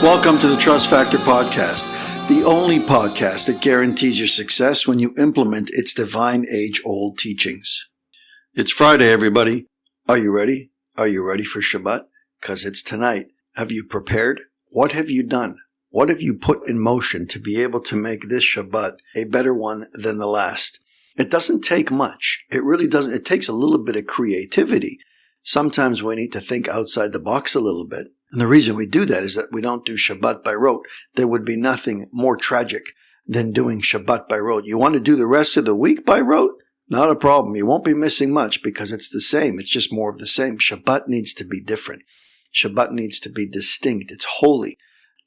Welcome to the Trust Factor Podcast, the only podcast that guarantees your success when you implement its divine age-old teachings. It's Friday, everybody. Are you ready? Are you ready for Shabbat? Because it's tonight. Have you prepared? What have you done? What have you put in motion to be able to make this Shabbat a better one than the last? It doesn't take much. It really doesn't. It takes a little bit of creativity. Sometimes we need to think outside the box a little bit. And the reason we do that is that we don't do Shabbat by rote. There would be nothing more tragic than doing Shabbat by rote. You want to do the rest of the week by rote? Not a problem. You won't be missing much because it's the same. It's just more of the same. Shabbat needs to be different. Shabbat needs to be distinct. It's holy.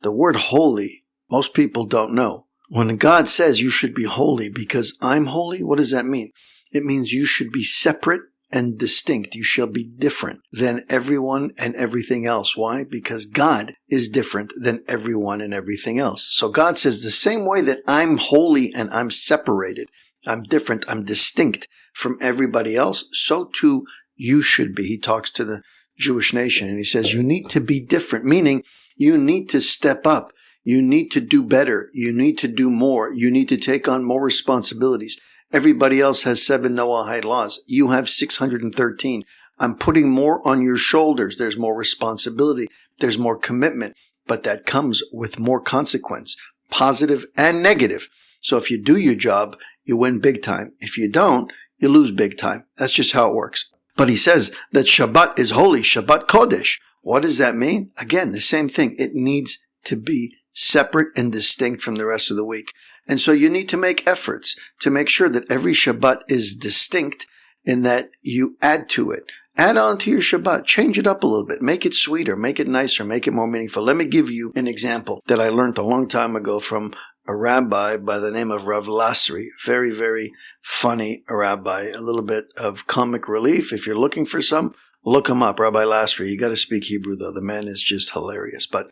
The word holy, most people don't know. When God says you should be holy because I'm holy, what does that mean? It means you should be separate and distinct. You shall be different than everyone and everything else. Why? Because God is different than everyone and everything else. So God says the same way that I'm holy and I'm separated, I'm different, I'm distinct from everybody else, so too you should be. He talks to the Jewish nation and he says you need to be different, meaning you need to step up. You need to do better. You need to do more. You need to take on more responsibilities. Everybody else has 7 Noahide laws. You have 613. I'm putting more on your shoulders. There's more responsibility. There's more commitment. But that comes with more consequence, positive and negative. So if you do your job, you win big time. If you don't, you lose big time. That's just how it works. But he says that Shabbat is holy, Shabbat Kodesh. What does that mean? Again, the same thing. It needs to be separate and distinct from the rest of the week. And so you need to make efforts to make sure that every Shabbat is distinct in that you add to it. Add on to your Shabbat. Change it up a little bit. Make it sweeter. Make it nicer. Make it more meaningful. Let me give you an example that I learned a long time ago from a rabbi by the name of Rav Lasri. Very, very funny rabbi. A little bit of comic relief. If you're looking for some, look him up. Rabbi Lasri. You got to speak Hebrew, though. The man is just hilarious, but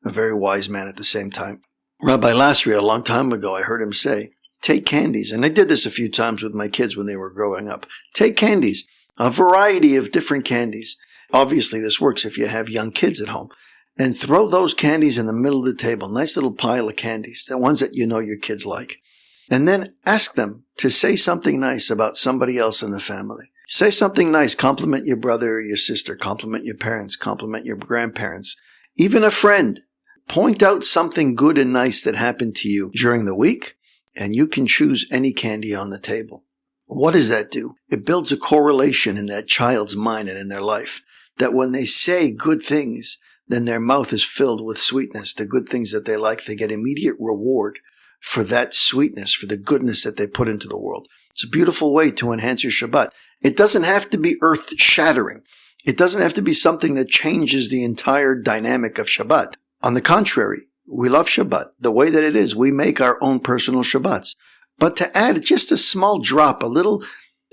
a very wise man at the same time. Rabbi Lasri, a long time ago, I heard him say, take candies. And I did this a few times with my kids when they were growing up. Take candies, a variety of different candies. Obviously, this works if you have young kids at home. And throw those candies in the middle of the table. Nice little pile of candies, the ones that you know your kids like. And then ask them to say something nice about somebody else in the family. Say something nice. Compliment your brother or your sister. Compliment your parents. Compliment your grandparents. Even a friend. Point out something good and nice that happened to you during the week, and you can choose any candy on the table. What does that do? It builds a correlation in that child's mind and in their life, that when they say good things, then their mouth is filled with sweetness. The good things that they like, they get immediate reward for that sweetness, for the goodness that they put into the world. It's a beautiful way to enhance your Shabbat. It doesn't have to be earth-shattering. It doesn't have to be something that changes the entire dynamic of Shabbat. On the contrary, we love Shabbat the way that it is. We make our own personal Shabbats. But to add just a small drop, a little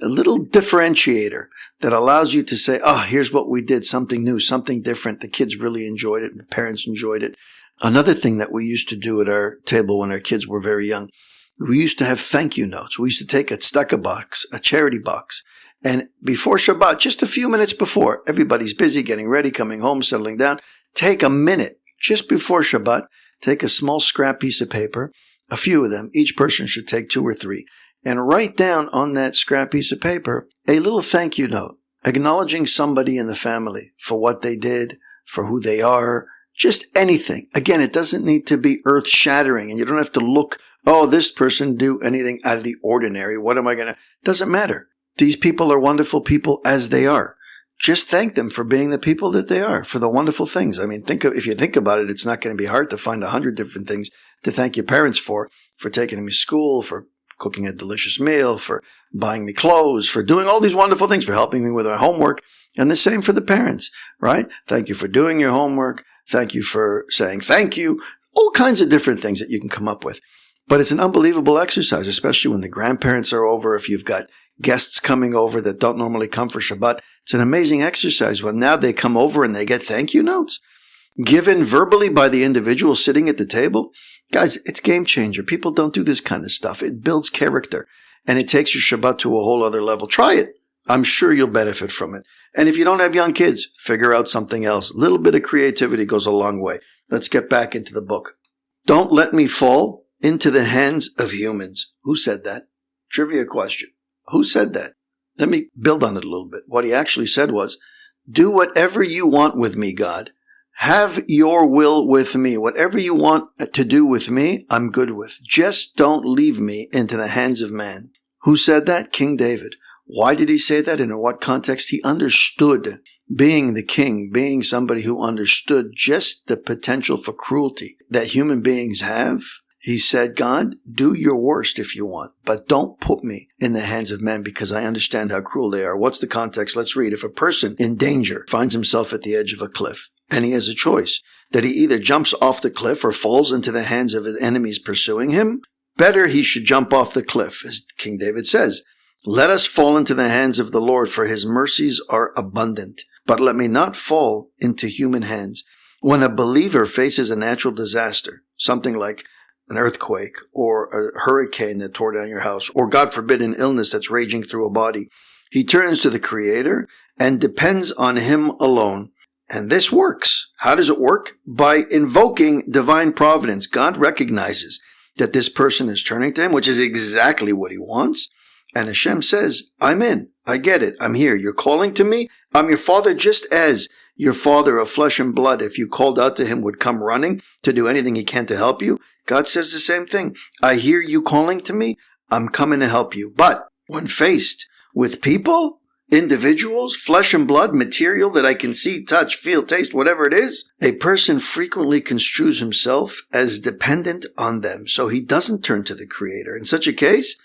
differentiator that allows you to say, oh, here's what we did, something new, something different. The kids really enjoyed it. The parents enjoyed it. Another thing that we used to do at our table when our kids were very young, we used to have thank you notes. We used to take a tzedakah box, a charity box. And before Shabbat, just a few minutes before, everybody's busy, getting ready, coming home, settling down, take a minute. Just before Shabbat, take a small scrap piece of paper, a few of them, each person should take 2 or 3, and write down on that scrap piece of paper a little thank you note, acknowledging somebody in the family for what they did, for who they are, just anything. Again, it doesn't need to be earth-shattering, and you don't have to look, oh, this person do anything out of the ordinary. What am I going to? Doesn't matter. These people are wonderful people as they are. Just thank them for being the people that they are, for the wonderful things. I mean, if you think about it, it's not going to be hard to find 100 different things to thank your parents for taking me to school, for cooking a delicious meal, for buying me clothes, for doing all these wonderful things, for helping me with our homework. And the same for the parents, right? Thank you for doing your homework. Thank you for saying thank you. All kinds of different things that you can come up with. But it's an unbelievable exercise, especially when the grandparents are over, if you've got guests coming over that don't normally come for Shabbat. It's an amazing exercise when now they come over and they get thank you notes given verbally by the individual sitting at the table. Guys, it's game changer. People don't do this kind of stuff. It builds character and it takes your Shabbat to a whole other level. Try it. I'm sure you'll benefit from it. And if you don't have young kids, figure out something else. A little bit of creativity goes a long way. Let's get back into the book. Don't let me fall into the hands of humans. Who said that? Trivia question. Who said that? Let me build on it a little bit. What he actually said was, do whatever you want with me, God. Have your will with me. Whatever you want to do with me, I'm good with. Just don't leave me into the hands of man. Who said that? King David. Why did he say that and in what context? He understood, being the king, being somebody who understood just the potential for cruelty that human beings have. He said, God, do your worst if you want, but don't put me in the hands of men because I understand how cruel they are. What's the context? Let's read. If a person in danger finds himself at the edge of a cliff and he has a choice that he either jumps off the cliff or falls into the hands of his enemies pursuing him, better he should jump off the cliff. As King David says, let us fall into the hands of the Lord, for his mercies are abundant. But let me not fall into human hands. When a believer faces a natural disaster, something like an earthquake or a hurricane that tore down your house, or God forbid an illness that's raging through a body, he turns to the Creator and depends on him alone. And this works. How does it work? By invoking divine providence. God recognizes that this person is turning to him, which is exactly what he wants. And Hashem says, I'm in. I get it. I'm here. You're calling to me. I'm your father, just as your father of flesh and blood, if you called out to him, would come running to do anything he can to help you. God says the same thing. I hear you calling to me. I'm coming to help you. But when faced with people, individuals, flesh and blood, material that I can see, touch, feel, taste, whatever it is, a person frequently construes himself as dependent on them. So he doesn't turn to the Creator. In such a case,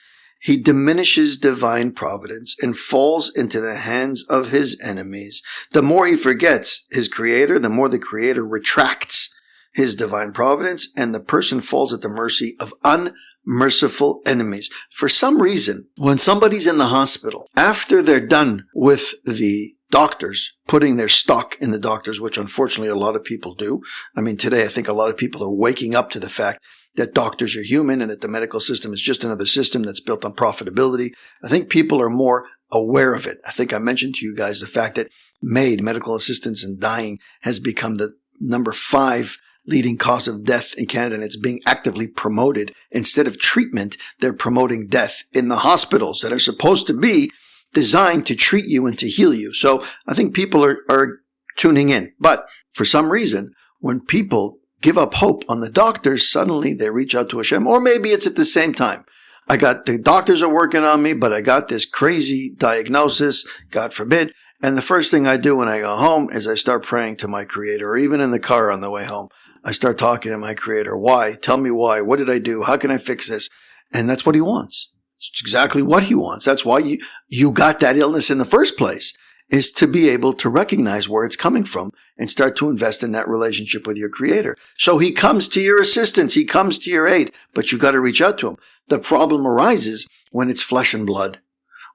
he diminishes divine providence and falls into the hands of his enemies. The more he forgets his Creator, the more the Creator retracts his divine providence, and the person falls at the mercy of unmerciful enemies. For some reason, when somebody's in the hospital, after they're done with the doctors, putting their stock in the doctors, which unfortunately a lot of people do. I mean, today I think a lot of people are waking up to the fact that doctors are human and that the medical system is just another system that's built on profitability. I think people are more aware of it. I think I mentioned to you guys the fact that MAID, medical assistance in dying, has become the number 5 leading cause of death in Canada, and it's being actively promoted. Instead of treatment, they're promoting death in the hospitals that are supposed to be designed to treat you and to heal you. So I think people are tuning in. But for some reason, when people give up hope on the doctors, suddenly they reach out to Hashem, or maybe it's at the same time. The doctors are working on me, but I got this crazy diagnosis, God forbid. And the first thing I do when I go home is I start praying to my Creator, or even in the car on the way home. I start talking to my Creator. Why? Tell me why. What did I do? How can I fix this? And that's what he wants. It's exactly what he wants. That's why you got that illness in the first place, is to be able to recognize where it's coming from and start to invest in that relationship with your Creator. So he comes to your assistance. He comes to your aid, but you got to reach out to him. The problem arises when it's flesh and blood,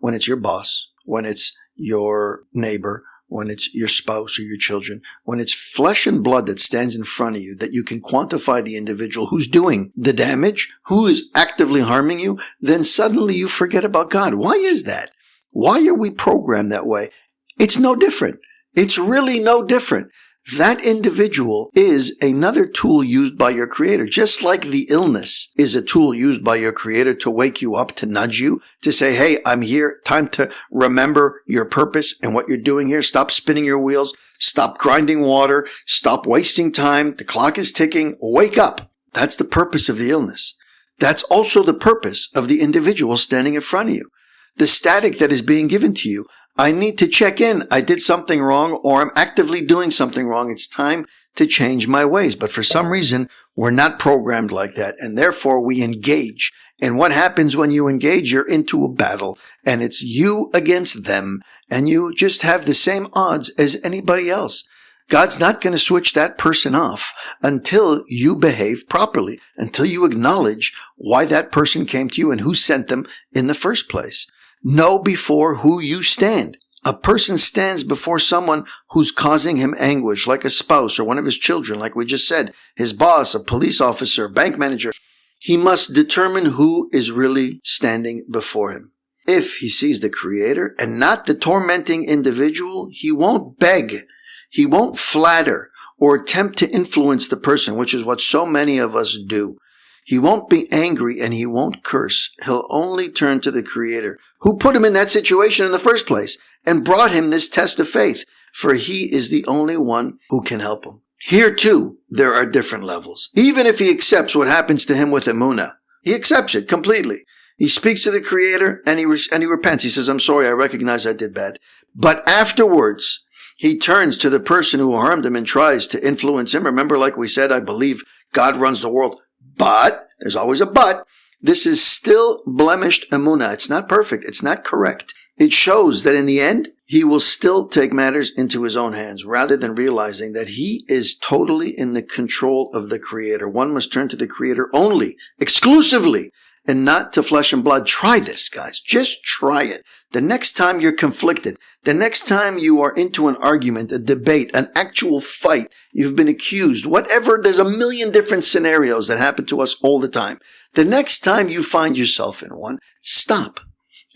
when it's your boss, when it's your neighbor, when it's your spouse or your children, when it's flesh and blood that stands in front of you, that you can quantify the individual who's doing the damage, who is actively harming you, then suddenly you forget about God. Why is that? Why are we programmed that way? It's no different. It's really no different. That individual is another tool used by your Creator, just like the illness is a tool used by your Creator to wake you up, to nudge you, to say, hey, I'm here. Time to remember your purpose and what you're doing here. Stop spinning your wheels. Stop grinding water. Stop wasting time. The clock is ticking. Wake up. That's the purpose of the illness. That's also the purpose of the individual standing in front of you. The static that is being given to you. I need to check in. I did something wrong, or I'm actively doing something wrong. It's time to change my ways. But for some reason, we're not programmed like that. And therefore, we engage. And what happens when you engage? You're into a battle. And it's you against them. And you just have the same odds as anybody else. God's not going to switch that person off until you behave properly, until you acknowledge why that person came to you and who sent them in the first place. Know before who you stand. A person stands before someone who's causing him anguish, like a spouse or one of his children, like we just said, his boss, a police officer, a bank manager. He must determine who is really standing before him. If he sees the Creator and not the tormenting individual, he won't beg, he won't flatter, or attempt to influence the person, which is what so many of us do. He won't be angry and he won't curse. He'll only turn to the Creator, who put him in that situation in the first place and brought him this test of faith, for he is the only one who can help him. Here too, there are different levels. Even if he accepts what happens to him with emunah, he accepts it completely. He speaks to the Creator and he repents. He says, I'm sorry, I recognize I did bad. But afterwards, he turns to the person who harmed him and tries to influence him. Remember, like we said, I believe God runs the world. But, there's always a but, this is still blemished emunah. It's not perfect. It's not correct. It shows that in the end, he will still take matters into his own hands rather than realizing that he is totally in the control of the Creator. One must turn to the Creator only, exclusively, and not to flesh and blood. Try this, guys. Just try it. The next time you're conflicted, the next time you are into an argument, a debate, an actual fight, you've been accused, whatever, there's a million different scenarios that happen to us all the time. The next time you find yourself in one, stop.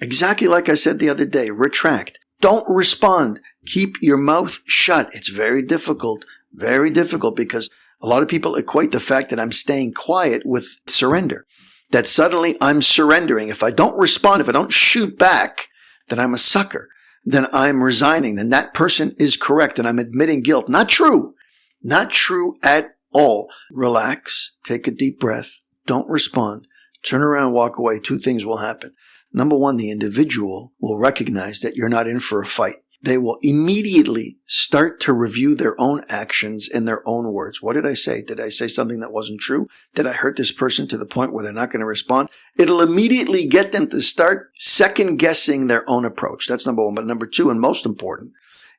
Exactly like I said the other day, retract. Don't respond. Keep your mouth shut. It's very difficult because a lot of people equate the fact that I'm staying quiet with surrender. That suddenly I'm surrendering. If I don't respond, if I don't shoot back, then I'm a sucker. Then I'm resigning. Then that person is correct and I'm admitting guilt. Not true. Not true at all. Relax. Take a deep breath. Don't respond. Turn around, walk away. Two things will happen. Number one, the individual will recognize that you're not in for a fight. They will immediately start to review their own actions in their own words. What did I say? Did I say something that wasn't true? Did I hurt this person to the point where they're not going to respond? It'll immediately get them to start second guessing their own approach. That's number one. But number two, and most important,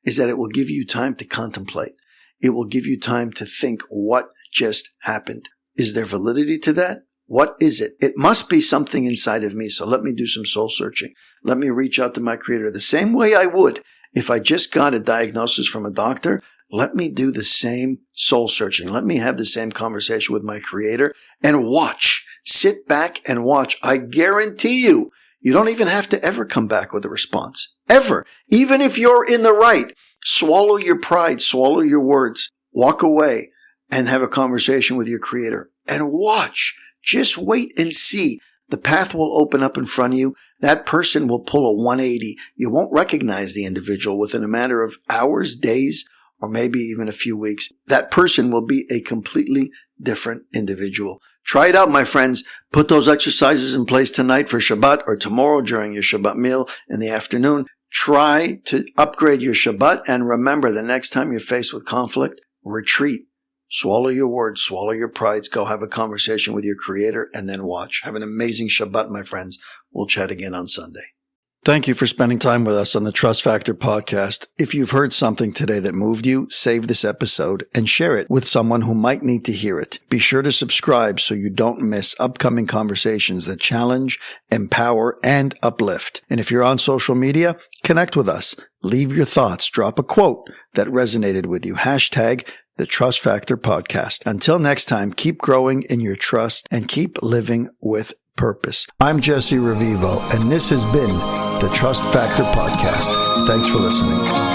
is that it will give you time to contemplate. It will give you time to think what just happened. Is there validity to that? What is it? It must be something inside of me. So let me do some soul searching. Let me reach out to my Creator the same way I would if I just got a diagnosis from a doctor. Let me do the same soul searching. Let me have the same conversation with my Creator and watch. Sit back and watch. I guarantee you, you don't even have to ever come back with a response. Ever. Even if you're in the right, swallow your pride, swallow your words, walk away and have a conversation with your Creator and watch. Just wait and see. The path will open up in front of you. That person will pull a 180. You won't recognize the individual within a matter of hours, days, or maybe even a few weeks. That person will be a completely different individual. Try it out, my friends. Put those exercises in place tonight for Shabbat or tomorrow during your Shabbat meal in the afternoon. Try to upgrade your Shabbat, and remember, the next time you're faced with conflict, retreat. Swallow your words, swallow your prides, go have a conversation with your Creator, and then watch. Have an amazing Shabbat, my friends. We'll chat again on Sunday. Thank you for spending time with us on the Trust Factor podcast. If you've heard something today that moved you, save this episode and share it with someone who might need to hear it. Be sure to subscribe so you don't miss upcoming conversations that challenge, empower, and uplift. And if you're on social media, connect with us. Leave your thoughts. Drop a quote that resonated with you. Hashtag the Trust Factor Podcast. Until next time, keep growing in your trust and keep living with purpose. I'm Jesse Revivo, and this has been the Trust Factor Podcast. Thanks for listening.